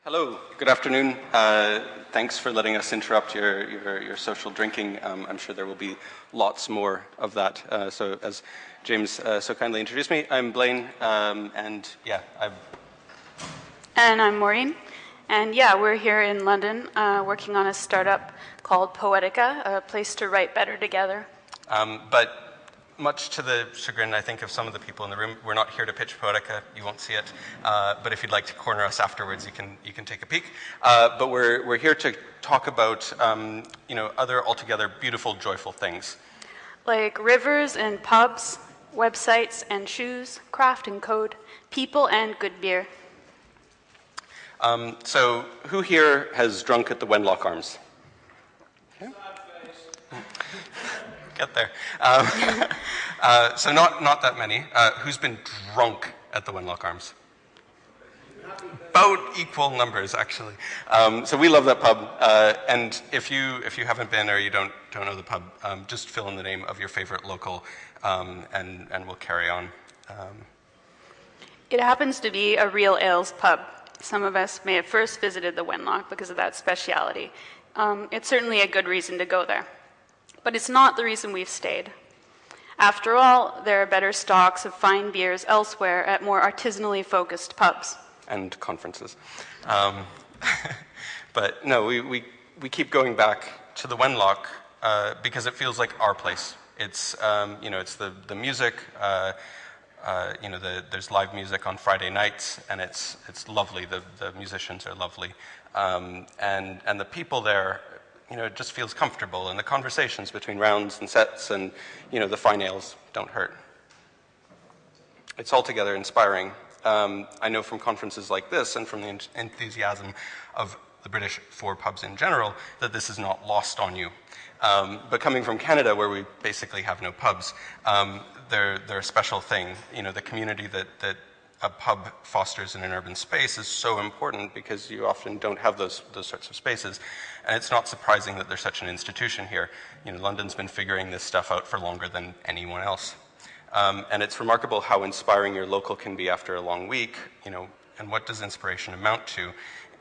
Hello, good afternoon. Thanks for letting us interrupt your social drinking. I'm sure there will be lots more of that. So as James so kindly introduced me, I'm Blaine, and I'm Maureen. And yeah, we're here in London working on a startup called Poetica, a place to write better together. But much to the chagrin, I think, of some of the people in the room, we're not here to pitch Poetica. You won't see it. But if you'd like to corner us afterwards, you can take a peek. But we're here to talk about other altogether beautiful, joyful things. Like rivers and pubs, websites and shoes, craft and code, people and good beer. So who here has drunk at the Wenlock Arms? Okay. Get there. So not that many. Who's been drunk at the Wenlock Arms? About equal numbers, actually. So we love that pub. And if you haven't been or you don't know the pub, just fill in the name of your favorite local, and we'll carry on. It happens to be a real ales pub. Some of us may have first visited the Wenlock because of that speciality. It's certainly a good reason to go there. But it's not the reason we've stayed. After all, there are better stocks of fine beers elsewhere at more artisanally focused pubs. And conferences. But no, we keep going back to the Wenlock because it feels like our place. It's, it's the music, there's live music on Friday nights, and it's lovely. The musicians are lovely. And the people there, it just feels comfortable, and the conversations between rounds and sets and, the fine ales don't hurt. It's altogether inspiring. I know from conferences like this and from the enthusiasm of the British for pubs in general that this is not lost on you. But coming from Canada, where we basically have no pubs, they're a special thing. The community that a pub fosters in an urban space is so important because you often don't have those sorts of spaces. And it's not surprising that there's such an institution here. London's been figuring this stuff out for longer than anyone else. And it's remarkable how inspiring your local can be after a long week, and what does inspiration amount to?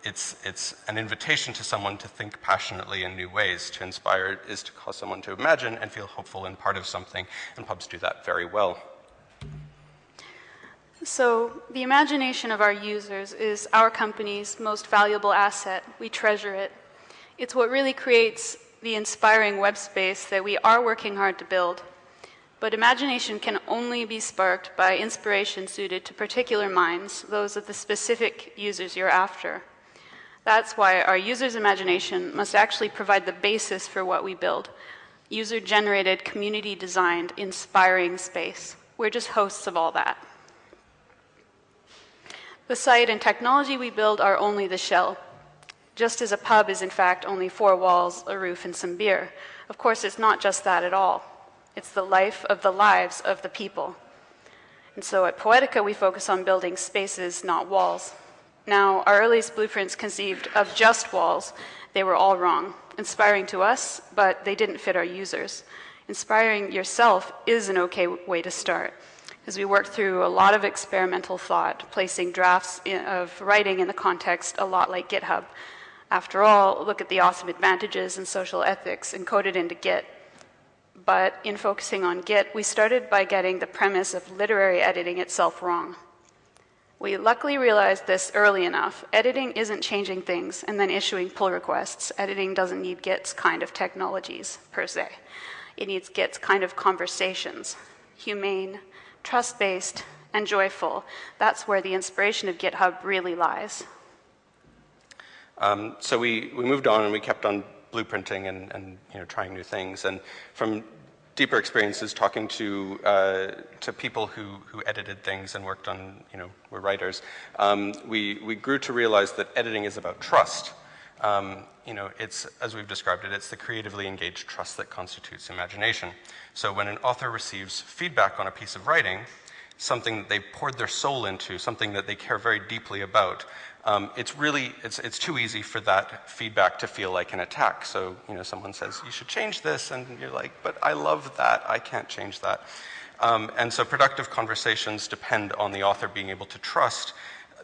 It's an invitation to someone to think passionately in new ways. To inspire is to cause someone to imagine and feel hopeful and part of something, and pubs do that very well. So the imagination of our users is our company's most valuable asset. We treasure it. It's what really creates the inspiring web space that we are working hard to build. But imagination can only be sparked by inspiration suited to particular minds, those of the specific users you're after. That's why our users' imagination must actually provide the basis for what we build. User-generated, community-designed, inspiring space. We're just hosts of all that. The site and technology we build are only the shell. Just as a pub is in fact only 4 walls, a roof, and some beer. Of course, it's not just that at all. It's the life of the lives of the people. And so at Poetica, we focus on building spaces, not walls. Now, our earliest blueprints conceived of just walls. They were all wrong. Inspiring to us, but they didn't fit our users. Inspiring yourself is an okay way to start, as we worked through a lot of experimental thought, placing drafts of writing in the context a lot like GitHub. After all, look at the awesome advantages and social ethics encoded into Git. But in focusing on Git, we started by getting the premise of literary editing itself wrong. We luckily realized this early enough. Editing isn't changing things and then issuing pull requests. Editing doesn't need Git's kind of technologies, per se. It needs Git's kind of conversations, humane, trust-based, and joyful. That's where the inspiration of GitHub really lies. So we moved on and we kept on blueprinting and trying new things. And from deeper experiences talking to people who edited things and worked on, were writers, we grew to realize that editing is about trust. It's, as we've described it, it's the creatively engaged trust that constitutes imagination. So when an author receives feedback on a piece of writing, something that they've poured their soul into, something that they care very deeply about, it's too easy for that feedback to feel like an attack. So, someone says, you should change this, and you're like, but I love that, I can't change that. And so productive conversations depend on the author being able to trust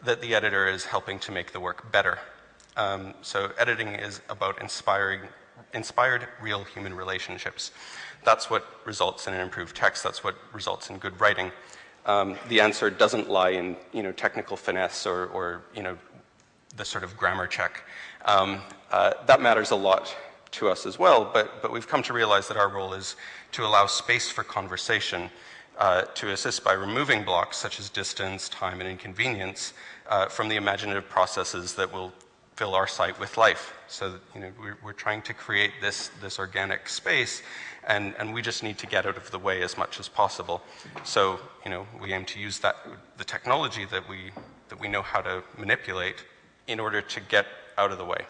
that the editor is helping to make the work better. So editing is about inspired real human relationships. That's what results in an improved text. That's what results in good writing. The answer doesn't lie in technical finesse or the sort of grammar check. That matters a lot to us as well, but we've come to realize that our role is to allow space for conversation, to assist by removing blocks such as distance, time, and inconvenience from the imaginative processes that will fill our site with life. So we're trying to create this organic space, and we just need to get out of the way as much as possible. So we aim to use the technology that we know how to manipulate in order to get out of the way.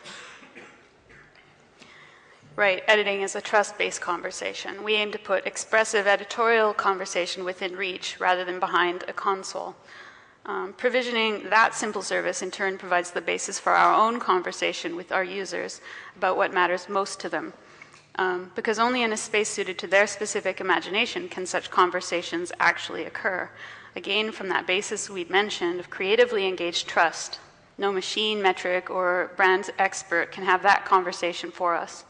Right, editing is a trust-based conversation. We aim to put expressive editorial conversation within reach rather than behind a console. Provisioning that simple service in turn provides the basis for our own conversation with our users about what matters most to them. Because only in a space suited to their specific imagination can such conversations actually occur. Again, from that basis we mentioned of creatively engaged trust. No machine, metric, or brand expert can have that conversation for us.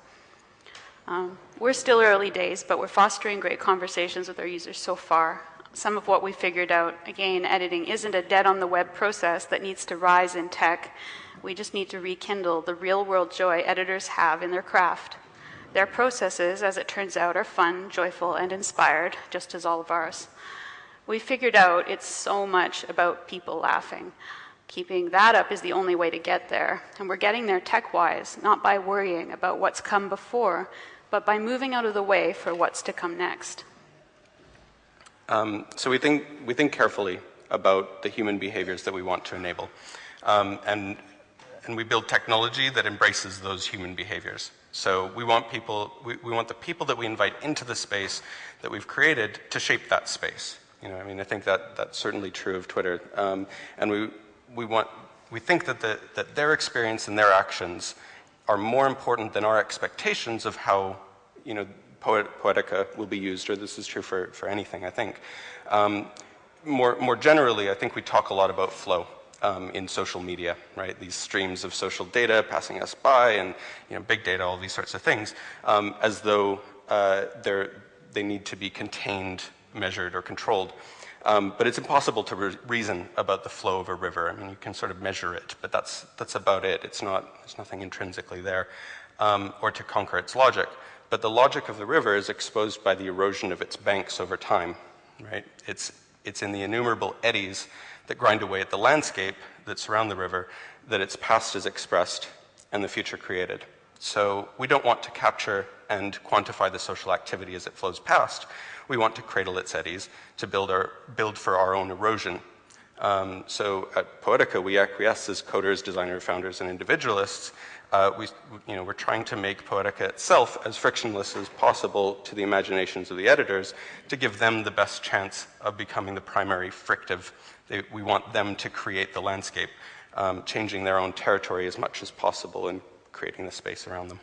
We're still early days, but we're fostering great conversations with our users so far. Some of what we figured out, again, editing isn't a dead-on-the-web process that needs to rise in tech. We just need to rekindle the real-world joy editors have in their craft. Their processes, as it turns out, are fun, joyful, and inspired, just as all of ours. We figured out it's so much about people laughing. Keeping that up is the only way to get there. And we're getting there tech-wise, not by worrying about what's come before, but by moving out of the way for what's to come next. So we think carefully about the human behaviors that we want to enable. And we build technology that embraces those human behaviors. So we want we want the people that we invite into the space that we've created to shape that space. I think that's certainly true of Twitter. And we think that their experience and their actions are more important than our expectations of how, Poetica will be used, or this is true for anything, I think. More generally, I think we talk a lot about flow in social media, right? These streams of social data passing us by, and big data, all these sorts of things, as though they need to be contained, measured, or controlled. But it's impossible to reason about the flow of a river. You can sort of measure it, but that's about it. There's nothing intrinsically there, or to conquer its logic. But the logic of the river is exposed by the erosion of its banks over time, right? It's in the innumerable eddies that grind away at the landscape that surround the river that its past is expressed and the future created. So we don't want to capture and quantify the social activity as it flows past. We want to cradle its eddies to build for our own erosion. So at Poetica, we acquiesce as coders, designers, founders, and individualists. We're trying to make Poetica itself as frictionless as possible to the imaginations of the editors to give them the best chance of becoming the primary frictive. We want them to create the landscape, changing their own territory as much as possible and creating the space around them.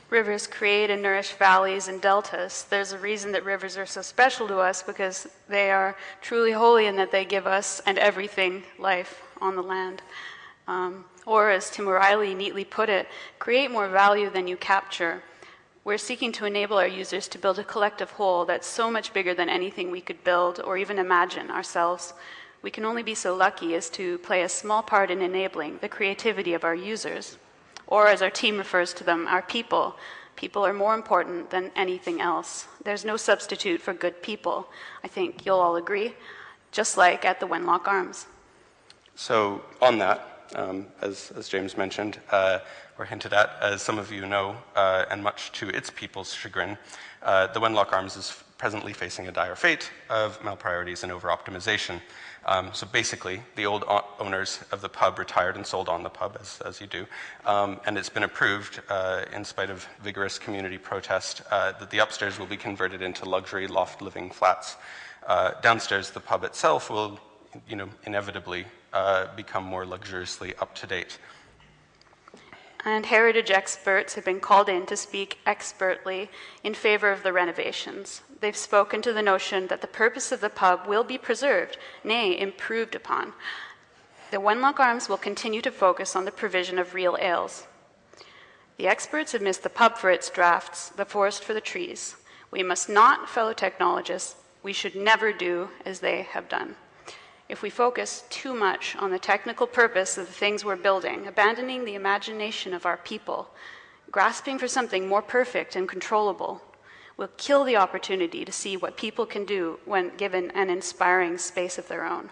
Rivers create and nourish valleys and deltas. There's a reason that rivers are so special to us, because they are truly holy in that they give us and everything life on the land. Or as Tim O'Reilly neatly put it, create more value than you capture. We're seeking to enable our users to build a collective whole that's so much bigger than anything we could build or even imagine ourselves. We can only be so lucky as to play a small part in enabling the creativity of our users. Or as our team refers to them, our people. People are more important than anything else. There's no substitute for good people. I think you'll all agree, just like at the Wenlock Arms. So on that, as James mentioned, or hinted at, as some of you know, and much to its people's chagrin, the Wenlock Arms is presently facing a dire fate of malpriorities and over-optimization. So basically, the old owners of the pub retired and sold on the pub, as you do, and it's been approved, in spite of vigorous community protest, that the upstairs will be converted into luxury loft living flats. Downstairs, the pub itself will, inevitably become more luxuriously up to date. And heritage experts have been called in to speak expertly in favor of the renovations. They've spoken to the notion that the purpose of the pub will be preserved, nay, improved upon. the Wenlock Arms will continue to focus on the provision of real ales. The experts have missed the pub for its drafts, the forest for the trees. We must not, fellow technologists, we should never do as they have done. If we focus too much on the technical purpose of the things we're building, abandoning the imagination of our people, grasping for something more perfect and controllable, we'll kill the opportunity to see what people can do when given an inspiring space of their own.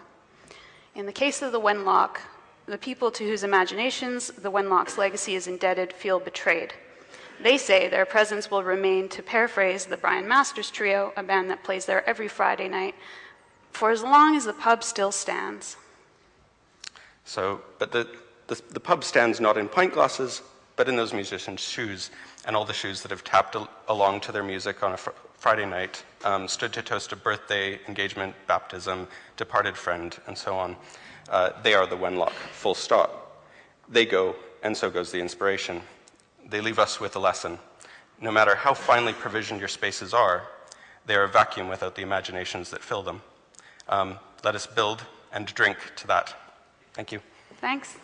In the case of the Wenlock, the people to whose imaginations the Wenlock's legacy is indebted feel betrayed. They say their presence will remain, to paraphrase the Brian Masters Trio, a band that plays there every Friday night, for as long as the pub still stands. But the pub stands not in pint glasses, but in those musicians' shoes, and all the shoes that have tapped along to their music on a Friday night, stood to toast a birthday, engagement, baptism, departed friend, and so on. They are the Wenlock, full stop. They go, and so goes the inspiration. They leave us with a lesson. No matter how finely provisioned your spaces are, they are a vacuum without the imaginations that fill them. Let us build and drink to that. Thank you. Thanks.